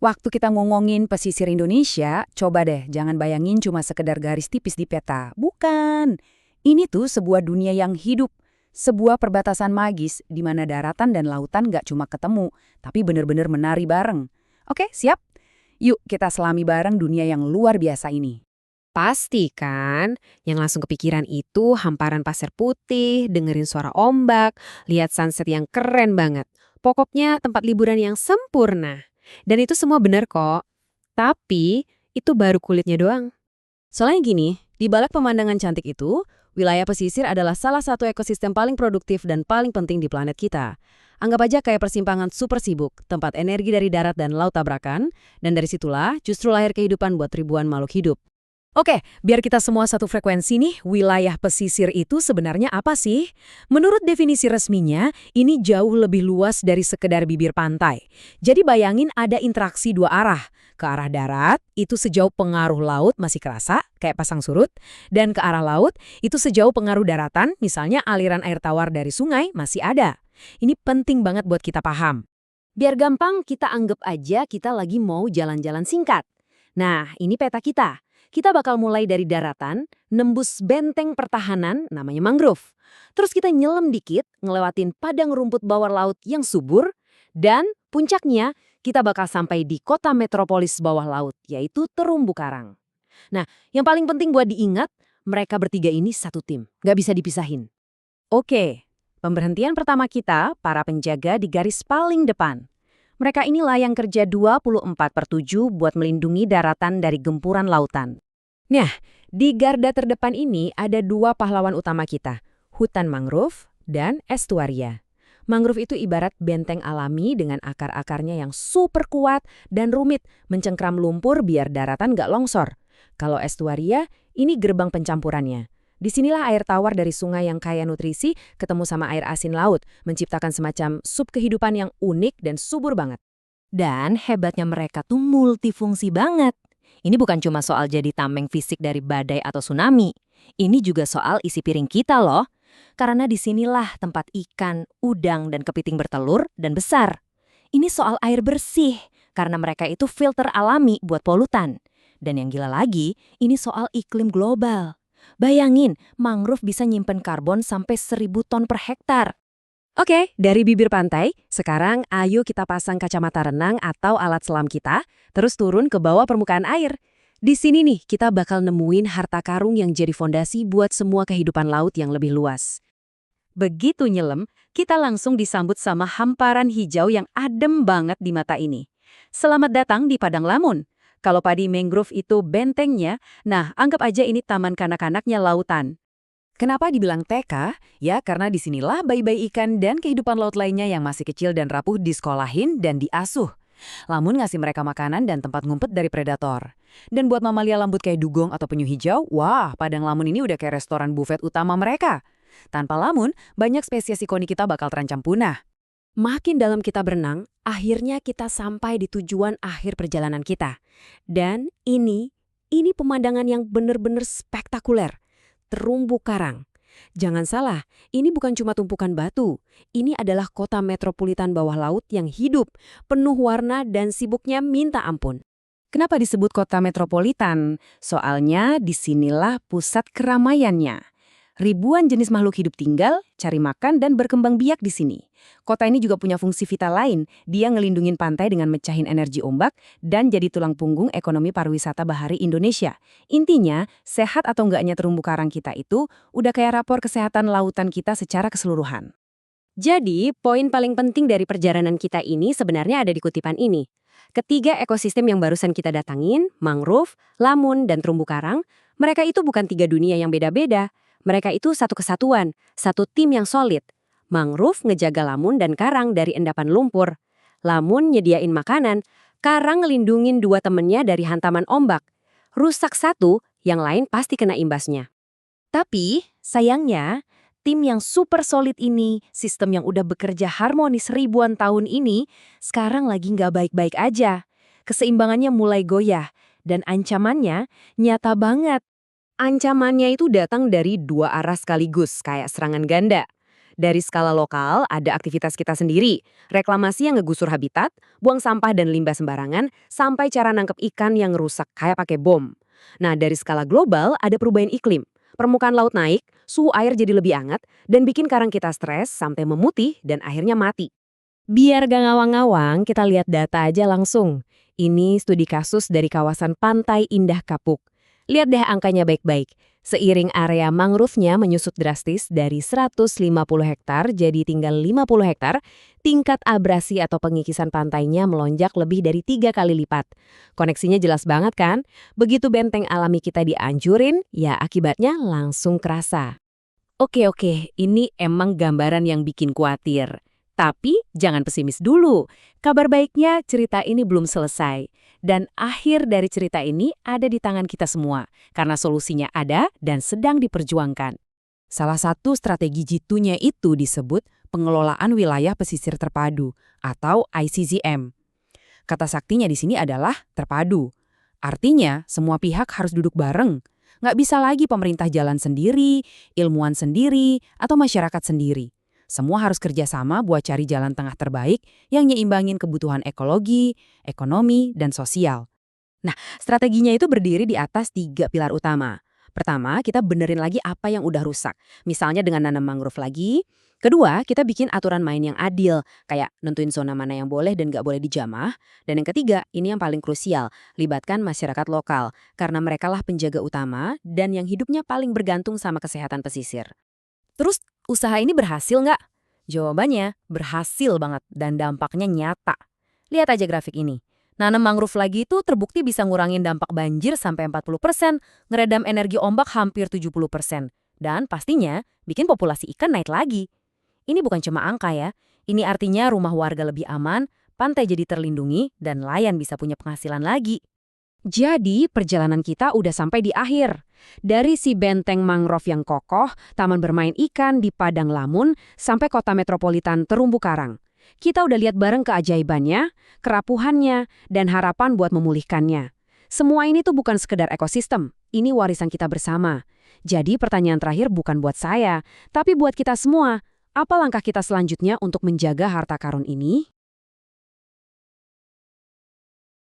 Waktu kita ngomongin pesisir Indonesia, coba deh jangan bayangin cuma sekedar garis tipis di peta. Bukan. Ini tuh sebuah dunia yang hidup. Sebuah perbatasan magis di mana daratan dan lautan nggak cuma ketemu, tapi bener-bener menari bareng. Oke, siap? Yuk kita selami bareng dunia yang luar biasa ini. Pasti kan, yang langsung kepikiran itu hamparan pasir putih, dengerin suara ombak, lihat sunset yang keren banget. Pokoknya tempat liburan yang sempurna. Dan itu semua bener kok. Tapi, itu baru kulitnya doang. Soalnya gini, di balik pemandangan cantik itu, wilayah pesisir adalah salah satu ekosistem paling produktif dan paling penting di planet kita. Anggap aja kayak persimpangan super sibuk, tempat energi dari darat dan laut tabrakan, dan dari situlah justru lahir kehidupan buat ribuan makhluk hidup. Oke, biar kita semua satu frekuensi nih, wilayah pesisir itu sebenarnya apa sih? Menurut definisi resminya, ini jauh lebih luas dari sekedar bibir pantai. Jadi bayangin ada interaksi dua arah. Ke arah darat, itu sejauh pengaruh laut masih kerasa, kayak pasang surut. Dan ke arah laut, itu sejauh pengaruh daratan, misalnya aliran air tawar dari sungai, masih ada. Ini penting banget buat kita paham. Biar gampang, kita anggap aja kita lagi mau jalan-jalan singkat. Nah, ini peta kita. Kita bakal mulai dari daratan, nembus benteng pertahanan namanya mangrove. Terus kita nyelam dikit, ngelewatin padang rumput bawah laut yang subur, dan puncaknya kita bakal sampai di kota metropolis bawah laut, yaitu Terumbu Karang. Nah, yang paling penting buat diingat, mereka bertiga ini satu tim, nggak bisa dipisahin. Oke, pemberhentian pertama kita, para penjaga di garis paling depan. Mereka inilah yang kerja 24/7 buat melindungi daratan dari gempuran lautan. Nah, di garda terdepan ini ada dua pahlawan utama kita, hutan mangrove dan estuaria. Mangrove itu ibarat benteng alami dengan akar-akarnya yang super kuat dan rumit, mencengkram lumpur biar daratan nggak longsor. Kalau estuaria, ini gerbang pencampurannya. Disinilah air tawar dari sungai yang kaya nutrisi ketemu sama air asin laut, menciptakan semacam sub kehidupan yang unik dan subur banget. Dan hebatnya mereka tuh multifungsi banget. Ini bukan cuma soal jadi tameng fisik dari badai atau tsunami. Ini juga soal isi piring kita loh. Karena disinilah tempat ikan, udang, dan kepiting bertelur dan besar. Ini soal air bersih, karena mereka itu filter alami buat polutan. Dan yang gila lagi, ini soal iklim global. Bayangin, mangrove bisa nyimpen karbon sampai 1.000 ton per hektar. Oke, dari bibir pantai, sekarang ayo kita pasang kacamata renang atau alat selam kita, terus turun ke bawah permukaan air. Di sini nih, kita bakal nemuin harta karung yang jadi fondasi buat semua kehidupan laut yang lebih luas. Begitu nyelam, kita langsung disambut sama hamparan hijau yang adem banget di mata ini. Selamat datang di Padang Lamun. Kalau padi mangrove itu bentengnya, nah anggap aja ini taman kanak-kanaknya lautan. Kenapa dibilang TK? Ya, karena disinilah bayi-bayi ikan dan kehidupan laut lainnya yang masih kecil dan rapuh disekolahin dan diasuh. Lamun ngasih mereka makanan dan tempat ngumpet dari predator. Dan buat mamalia lembut kayak dugong atau penyu hijau, wah, Padang Lamun ini udah kayak restoran buffet utama mereka. Tanpa lamun, banyak spesies ikonik kita bakal terancam punah. Makin dalam kita berenang, akhirnya kita sampai di tujuan akhir perjalanan kita. Dan ini pemandangan yang bener-bener spektakuler. Terumbu Karang. Jangan salah, ini bukan cuma tumpukan batu. Ini adalah kota metropolitan bawah laut yang hidup, penuh warna dan sibuknya minta ampun. Kenapa disebut kota metropolitan? Soalnya disinilah pusat keramaiannya. Ribuan jenis makhluk hidup tinggal, cari makan, dan berkembang biak di sini. Kota ini juga punya fungsi vital lain. Dia ngelindungin pantai dengan mecahin energi ombak dan jadi tulang punggung ekonomi pariwisata bahari Indonesia. Intinya, sehat atau enggaknya terumbu karang kita itu udah kayak rapor kesehatan lautan kita secara keseluruhan. Jadi, poin paling penting dari perjalanan kita ini sebenarnya ada di kutipan ini. Ketiga ekosistem yang barusan kita datangin, mangrove, lamun, dan terumbu karang, mereka itu bukan tiga dunia yang beda-beda. Mereka itu satu kesatuan, satu tim yang solid. Mangrove ngejaga lamun dan karang dari endapan lumpur. Lamun nyediain makanan, karang ngelindungin dua temennya dari hantaman ombak. Rusak satu, yang lain pasti kena imbasnya. Tapi, sayangnya, tim yang super solid ini, sistem yang udah bekerja harmonis ribuan tahun ini, sekarang lagi nggak baik-baik aja. Keseimbangannya mulai goyah, dan ancamannya nyata banget. Ancamannya itu datang dari dua arah sekaligus, kayak serangan ganda. Dari skala lokal, ada aktivitas kita sendiri, reklamasi yang ngegusur habitat, buang sampah dan limbah sembarangan, sampai cara nangkep ikan yang rusak kayak pakai bom. Nah, dari skala global, ada perubahan iklim. Permukaan laut naik, suhu air jadi lebih hangat, dan bikin karang kita stres sampai memutih dan akhirnya mati. Biar gak ngawang-ngawang, kita lihat data aja langsung. Ini studi kasus dari kawasan Pantai Indah Kapuk. Lihat deh angkanya baik-baik. Seiring area mangrove-nya menyusut drastis dari 150 hektar jadi tinggal 50 hektar, tingkat abrasi atau pengikisan pantainya melonjak lebih dari 3 kali lipat. Koneksinya jelas banget kan? Begitu benteng alami kita dihancurin, ya akibatnya langsung kerasa. Oke, ini emang gambaran yang bikin khawatir. Tapi jangan pesimis dulu. Kabar baiknya cerita ini belum selesai. Dan akhir dari cerita ini ada di tangan kita semua. Karena solusinya ada dan sedang diperjuangkan. Salah satu strategi G2-nya itu disebut pengelolaan wilayah pesisir terpadu atau ICZM. Kata saktinya di sini adalah terpadu. Artinya semua pihak harus duduk bareng. Nggak bisa lagi pemerintah jalan sendiri, ilmuwan sendiri, atau masyarakat sendiri. Semua harus kerjasama buat cari jalan tengah terbaik yang nyeimbangin kebutuhan ekologi, ekonomi, dan sosial. Nah, strateginya itu berdiri di atas 3 pilar utama. Pertama, kita benerin lagi apa yang udah rusak, misalnya dengan nanam mangrove lagi. Kedua, kita bikin aturan main yang adil, kayak nentuin zona mana yang boleh dan nggak boleh dijamah. Dan yang ketiga, ini yang paling krusial, libatkan masyarakat lokal, karena merekalah penjaga utama dan yang hidupnya paling bergantung sama kesehatan pesisir. Terus, usaha ini berhasil nggak? Jawabannya, berhasil banget dan dampaknya nyata. Lihat aja grafik ini. Nanam mangrove lagi itu terbukti bisa ngurangin dampak banjir sampai 40%, ngeredam energi ombak hampir 70%. Dan pastinya, bikin populasi ikan naik lagi. Ini bukan cuma angka ya. Ini artinya rumah warga lebih aman, pantai jadi terlindungi, dan nelayan bisa punya penghasilan lagi. Jadi, perjalanan kita udah sampai di akhir. Dari si benteng mangrove yang kokoh, taman bermain ikan di padang lamun, sampai kota metropolitan terumbu karang. Kita udah lihat bareng keajaibannya, kerapuhannya, dan harapan buat memulihkannya. Semua ini tuh bukan sekedar ekosistem, ini warisan kita bersama. Jadi pertanyaan terakhir bukan buat saya, tapi buat kita semua. Apa langkah kita selanjutnya untuk menjaga harta karun ini?